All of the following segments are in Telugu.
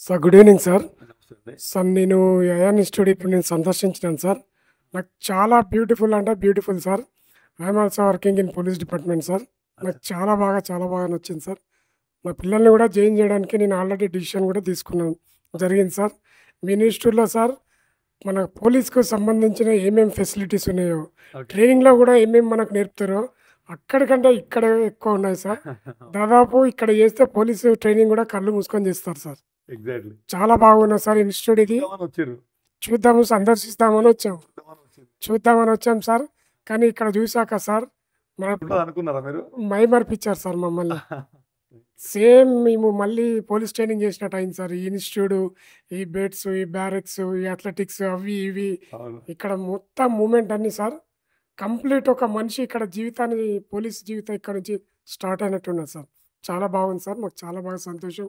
Sir good evening sir. Sir నేను అయాన్ ఇన్స్టిట్యూట్ ఇప్పుడు నేను సందర్శించినాను సార్. నాకు చాలా బ్యూటిఫుల్ అంటే beautiful sir. I'm also working in police department sir. నాకు చాలా బాగా నచ్చింది సార్. మా పిల్లల్ని కూడా జాయిన్ చేయడానికి నేను ఆల్రెడీ డిసిషన్ కూడా తీసుకున్నాను జరిగింది సార్. మీ ఇన్స్టిట్యూట్లో సార్ మన పోలీస్కు సంబంధించిన ఏమేమి ఫెసిలిటీస్ ఉన్నాయో, ట్రైనింగ్లో కూడా ఏమేమి మనకు నేర్పుతారో అక్కడికంటే ఇక్కడ ఎక్కువ ఉన్నాయి సార్. దాదాపు ఇక్కడ చేస్తే పోలీసు ట్రైనింగ్ కూడా కళ్ళు మూసుకొని చేస్తారు సార్. ఎగ్జాక్ట్లీ చాలా బాగున్నది సార్ ఇన్స్టిట్యూట్. ఇది చూద్దాము, సందర్శిస్తామని వచ్చాం సార్. కానీ ఇక్కడ చూసాక సార్ అనుకున్నారా మీరు? మైమర్పించారు సార్ మమ్మల్ని. సేమ్ మేము మళ్ళీ పోలీస్ ట్రైనింగ్ చేసినట్టు అయింది సార్. ఈ ఇన్స్టిట్యూట్, ఈ బెడ్స్, ఈ బ్యారెక్స్, ఈ అథ్లెటిక్స్, అవి ఇవి ఇక్కడ మొత్తం మూమెంట్ అన్ని సార్. కంప్లీట్ ఒక మనిషి ఇక్కడ జీవితాన్ని, పోలీస్ జీవితం ఇక్కడ నుంచి స్టార్ట్ అయినట్టున్నది సార్. చాలా బాగుంది సార్. మాకు చాలా బాగా సంతోషం.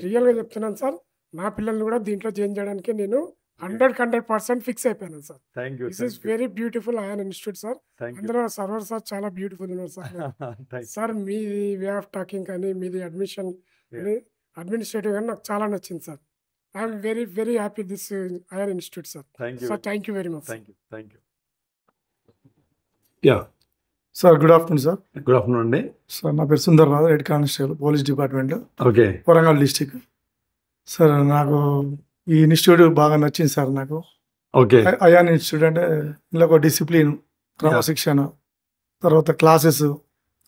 రియల్గా చెప్తున్నాను సార్. నా పిల్లల్ని కూడా దీంట్లో జాయిన్ చేయడానికి నేను 100% ఫిక్స్ అయిపోయాను sir. This is very beautiful iON institute sir. అందులో సర్వర్ సార్ చాలా బ్యూటిఫుల్ ఉన్నారు సార్. సార్ మీది వే ఆఫ్ టాకింగ్ కానీ, మీది అడ్మిషన్ కానీ, అడ్మినిస్ట్రేటివ్ కానీ నాకు చాలా నచ్చింది sir. I'm very happy this అయాన్ institute sir. Sir thank you very much. Sir good afternoon sir. Good afternoon అండి. సార్ నా పేరు Sundar Rao, head constable police department, okay, Warangal district. Sir నాకు ఈ ఇన్స్టిట్యూట్ బాగా నచ్చింది సార్. నాకు ఓకే అయాన్ ఇన్స్టిట్యూట్ అంటే ఇందులో ఒక డిసిప్లిన్, క్రమశిక్షణ, తర్వాత క్లాసెస్,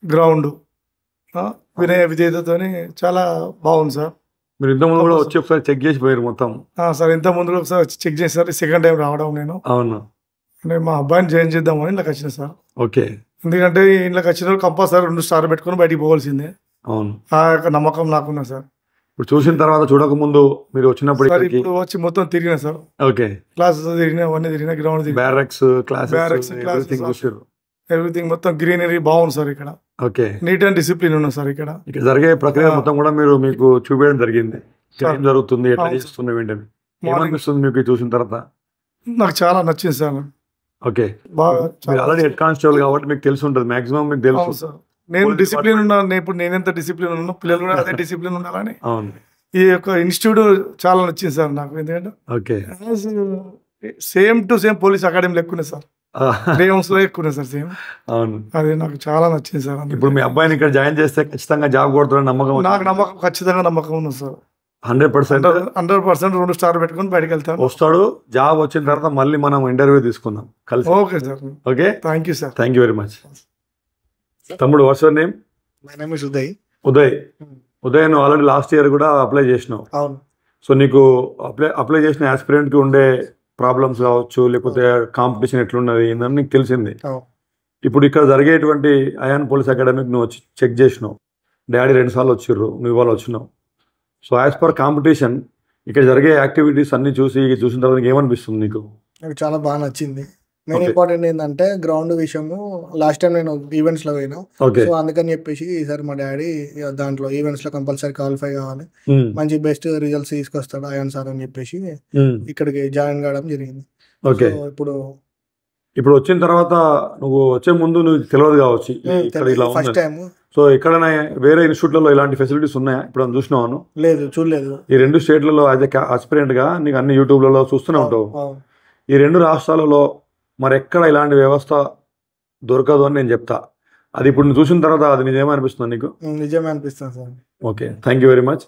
గ్రౌండ్, వినయ విధేయతతో చాలా బాగుంది సార్. మీరు ఇంతకుముందు కూడా వచ్చి ఒకసారి చెక్ చేసి పోయారు మొత్తం? సార్ ఇంత ముందు ఒకసారి చెక్ చేసి సార్, సెకండ్ టైం రావడం నేను. అవును, అంటే మా అబ్బాయిని జాయిన్ చేద్దామని ఇలాగ వచ్చిన సార్. ఓకే, ఎందుకంటే ఇంట్లోకి వచ్చిన కంపల్సరీ 2 స్టార్ పెట్టుకొని బయటికి పోవాల్సిందే. అవును, ఆ యొక్క నమ్మకం నాకున్నా సార్. ఇప్పుడు చూసిన తర్వాత చూడక ముందు మీరు వచ్చినప్పుడు ఇప్పుడు వచ్చి మొత్తం తిరిగిన సార్. ఓకే, క్లాసెస్ తిరిగిన, అవన్నీ తిరిగిన, గ్రౌండ్ బ్యారక్స్, క్లాసెస్, ఎవ్రీథింగ్ మొత్తం గ్రీనరీ బాగుంది సార్. ఇక్కడ ఓకే, నీట్ అండ్ డిసిప్లిన్ ఉన్నా సార్. ఇక్కడ జరిగే ప్రక్రియ మొత్తం కూడా మీకు చూపించడం జరిగింది. ఏం జరుగుతుంది, ఎట్లా చేస్తుంది, ఏంటని ఏమనిపిస్తుంది మీకు చూసిన తర్వాత? నాకు చాలా నచ్చింది sir. Okay, already head constable కాబట్టి మీకు తెలిసి ఉంటుంది, మాక్సిమం మీకు తెలుసు సార్. నేను డిసిప్లిన్ ఉన్నాను. ఇప్పుడు నేను ఎంత డిసిప్లిన్ ఉన్నా, పిల్లలు కూడా అదే డిసిప్లిన్ ఉండాలని ఈ యొక్క ఇన్స్టిట్యూట్ చాలా నచ్చింది సార్ నాకు. ఎందుకంటే okay, same to same police academy లెక్కునే సార్, రేవంస్ లో ఎక్కువ సార్ సేమ్. అవును, అది నాకు చాలా నచ్చింది సార్. ఇప్పుడు మీ అబ్బాయిని ఇక్కడ జాయిన్ చేస్తే ఖచ్చితంగా జాబ్ కొడుతున్న నమ్మకం? నాకు నమ్మకం, ఖచ్చితంగా నమ్మకం ఉంది సార్. 100% 2 స్టార్ పెట్టుకొని బయటకి వెళ్తాను. వస్తాడు. జాబ్ వచ్చిన తర్వాత మళ్ళీ మనం ఇంటర్వ్యూ తీసుకుందాం కలిసి. Okay sir. Okay, thank you sir. Thank you very much. తమ్ముడు, what's your name? My name is Uday. Uday, నువ్వు ఆల్రెడీ లాస్ట్ ఇయర్ కూడా అప్లై చేసినావు. అవును. సో నీకు అప్లై చేసిన ఆస్పిరెంట్ కి ఉండే ప్రాబ్లమ్స్ కావచ్చు, లేకపోతే కాంపిటీషన్ ఎట్లున్నది ఏందని నీకు తెలిసింది. ఇప్పుడు ఇక్కడ జరిగేటువంటి అయాన్ పోలీస్ అకాడమీకి నువ్వు వచ్చి చెక్ చేసినావు. డాడీ 2 సార్లు వచ్చిర్రు, నువ్వు ఇవాళ వచ్చినావు. సో యాజ్ పర్ కాంపిటీషన్ ఇక్కడ జరిగే యాక్టివిటీస్ అన్ని చూసిన తర్వాత నీకు ఏమనిపిస్తుంది? నీకు? నాకు చాలా బాగా నచ్చింది. మెయిన్ ఇంపార్టెంట్ ఏంటంటే గ్రౌండ్ విషయము. లాస్ట్ టైం నేను ఈవెంట్స్ లో పోయినా, సో అందుకని చెప్పేసి ఈసారి మా డాడీ దాంట్లో ఈవెంట్స్ లో కంపల్సరీ క్వాలిఫై కావాలి, మంచి బెస్ట్ రిజల్ట్స్ తీసుకొస్తాడు అయాన్ సార్ అని చెప్పేసి ఇక్కడికి జాయిన్ కావడం జరిగింది. ఓకే, ఇప్పుడు వచ్చిన తర్వాత నువ్వు వచ్చే ముందు నువ్వు తెలియదు కావచ్చు ఇక్కడ ఇలా ఫస్ట్ టైం. సో ఎక్కడైనా వేరే ఇన్స్టిట్యూట్లలో ఇలాంటి ఫెసిలిటీస్ ఉన్నాయా? ఇప్పుడు చూసినావు? లేదు, చూడలేదు. ఈ 2 స్టేట్లలో యాజ్ ఎ ఆస్పిరెంట్ గా నీకు అన్ని యూట్యూబ్లలో చూస్తూనే ఉంటావు. ఈ 2 రాష్ట్రాలలో మరి ఎక్కడ ఇలాంటి వ్యవస్థ దొరకదు అని నేను చెప్తా. అది ఇప్పుడు నువ్వు చూసిన తర్వాత అది నిజమే అనిపిస్తుంది నీకు? నిజమే అనిపిస్తుంది sir. Okay, thank you very much.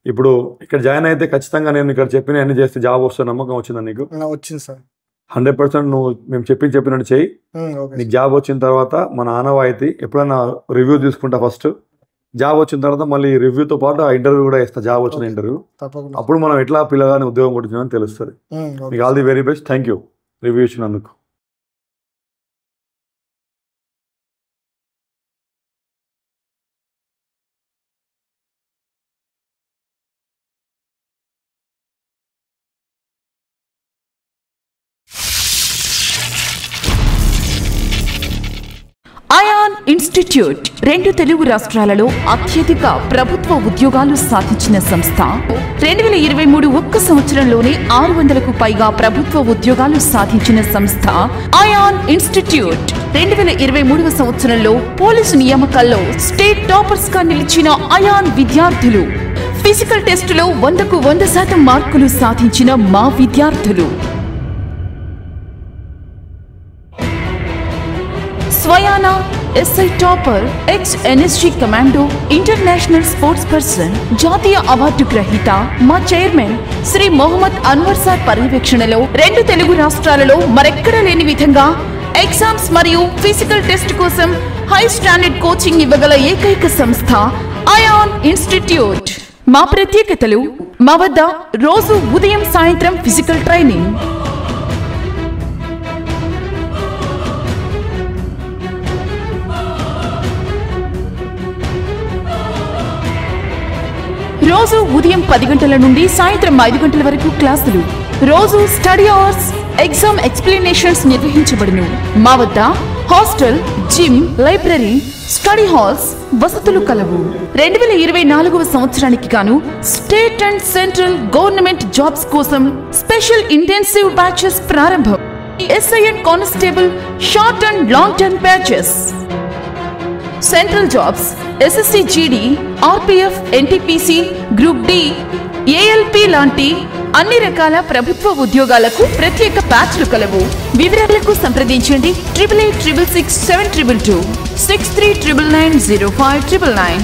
ఇప్పుడు ఇక్కడ జాయిన్ అయితే ఖచ్చితంగా నేను ఇక్కడ చెప్పిన అన్ని చేస్తే జాబ్ వస్తే నమ్మకం వచ్చిందా నీకు? వచ్చింది సార్. 100% నువ్వు మేము చెప్పినట్టు చెయ్యి. నీకు జాబ్ వచ్చిన తర్వాత మన ఆనవాయితీ ఎప్పుడైనా రివ్యూ తీసుకుంటా. ఫస్ట్ జాబ్ వచ్చిన తర్వాత మళ్ళీ రివ్యూతో పాటు ఆ ఇంటర్వ్యూ కూడా ఇస్తా, జాబ్ వచ్చిన ఇంటర్వ్యూ. అప్పుడు మనం ఎట్లా పిల్లగాని ఉద్యోగం కొట్టిందని తెలుస్తుంది. మీకు all the very best. Thank you review ఇచ్చినందుకు. అయాన్ ఇన్స్టిట్యూట్ 2 తెలుగు రాష్ట్రాలలో అత్యధిక ప్రభుత్వ ఉద్యోగాలు సాధించిన సంస్థ. 2023 ఒక్క సంవత్సరంలోనే 600కు పైగా ప్రభుత్వ ఉద్యోగాలు సాధించిన సంస్థ అయాన్ ఇన్స్టిట్యూట్. 2023 సంవత్సరంలో పోలీసు నియామకాల్లో స్టేట్ టాపర్స్ గా నిలిచిన అయాన్ విద్యార్థులు ఫిజికల్ టెస్టులో 100కు 100% మార్కులు సాధించిన మా విద్యార్థులు. స్వయానా SI topper, ex NSG commando, international sports person, జాతీయ అవార్డు గ్రహీత మా చైర్మన్ శ్రీ మొహమ్మద్ అన్వర్ సార్ పర్యవేక్షణలో 2 తెలుగు రాష్ట్రాలలో మరెక్కడా లేని విధంగా ఎగ్జామ్స్ మరియు ఫిజికల్ టెస్ట్ కోసం హై స్టాండర్డ్ కోచింగ్ ఇవ్వగల ఏకైక సంస్థ అయాన్ ఇన్స్టిట్యూట్. మా ప్రత్యేకతలు: మా వద్ద రోజు ఉదయం సాయంత్రం ఫిజికల్ ట్రైనింగ్, రోజు ఉదయం 10 గంటల నుండి సాయంత్రం 5 గంటల వరకు క్లాసులు, రోజు స్టడీ అవర్స్, ఎగ్జామ్ ఎక్స్ప్లెనేషన్స్ నిర్వహించబడును. మా వద్ద hostel, gym, library, study halls వసతులు కలవు. 2024వ సంవత్సరానికి గాను state and central government jobs కోసం స్పెషల్ ఇంటెన్సివ్ బ్యాచెస్ ప్రారంభం. SI and constable short and long term batches, central jobs, SSC GD, RPF, NTPC, group D, ALP లాంటి అన్ని రకాల ప్రభుత్వ ఉద్యోగాలకు ప్రత్యేక బ్యాచ్లు కలవు. వివరాలకు సంప్రదించండి 88666722 6399905999.